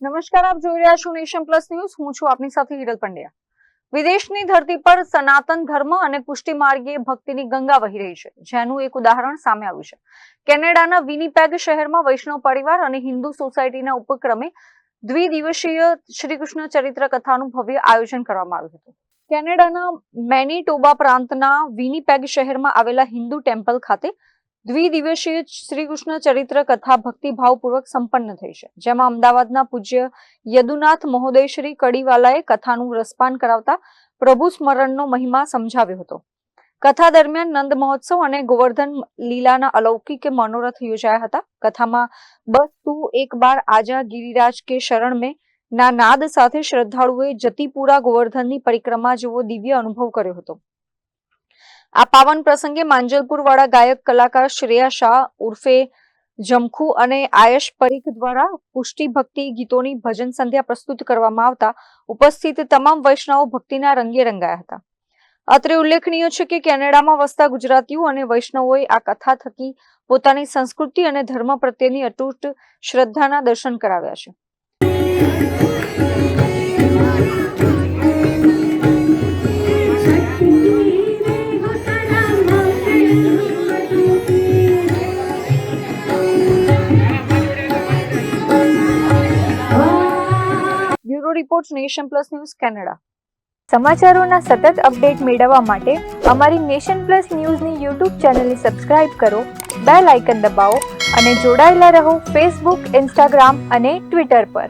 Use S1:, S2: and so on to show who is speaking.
S1: નમસ્કાર, આપ જોઈ રહ્યા છો નેશન પ્લસ ન્યૂઝ. હું છું આપની સાથે હિરલ પંડ્યા. વિદેશની ધરતી પર સનાતન ધર્મ અને પુષ્ટિ માર્ગે ભક્તિની ગંગા વહી રહી છે, જેનું એક ઉદાહરણ સામે આવ્યું છે. કેનેડાના વિનીપેગ શહેરમાં વૈષ્ણવ પરિવાર અને હિન્દુ સોસાયટીના ઉપક્રમે દ્વિદિવસીય શ્રી કૃષ્ણ ચરિત્ર કથાનું ભવ્ય આયોજન કરવામાં આવ્યું હતું. કેનેડાના મેનીટોબા પ્રાંતના વિનીપેગ શહેરમાં આવેલા હિન્દુ ટેમ્પલ ખાતે દ્વિદિવસીય શ્રી કૃષ્ણ ચરિત્ર કથા ભક્તિભાવપૂર્વક સંપન્ન થઈ છે, જેમાં અમદાવાદના પૂજ્ય યદુનાથ મહોદય શ્રી કડીવાલાએ કથાનું રસપાન કરાવતા પ્રભુ સ્મરણનો મહિમા સમજાવ્યો હતો. કથા દરમિયાન નંદ મહોત્સવ અને ગોવર્ધન લીલાના અલૌકિક મનોરથ યોજાયા હતા. કથામાં બસ તું એક બાર આજા ગિરિરાજ કે શરણ મેં ના નાદ સાથે શ્રદ્ધાળુઓએ જતીપુરા ગોવર્ધનની પરિક્રમા જેવો દિવ્ય અનુભવ કર્યો હતો. આ પાવન પ્રસંગે માંજલપુર વાળા ગાયક કલાકાર શ્રેયા શાહ ઉર્ફે જમખુ અને આયશ પરીખ દ્વારા પુષ્ટિ ભક્તિ ગીતોની ભજન સંધ્યા પ્રસ્તુત કરવામાં આવતા ઉપસ્થિત તમામ વૈષ્ણવો ભક્તિના રંગે રંગાયા હતા. અત્રે ઉલ્લેખનીય છે કે કેનેડામાં વસતા ગુજરાતીઓ અને વૈષ્ણવોએ આ કથા થકી પોતાની સંસ્કૃતિ અને ધર્મ પ્રત્યેની અતૂટ શ્રદ્ધાના દર્શન કરાવ્યા છે. Bureau report, nation plus news, Canada.
S2: સમાચારોના સતત અપડેટ મેળવવા માટે અમારી નેશન પ્લસ ન્યૂઝની યુટ્યુબ ચેનલને સબસ્ક્રાઇબ કરો, બેલ આઇકન દબાવો અને જોડાયેલા રહો ફેસબુક, ઇન્સ્ટાગ્રામ અને ટ્વિટર પર.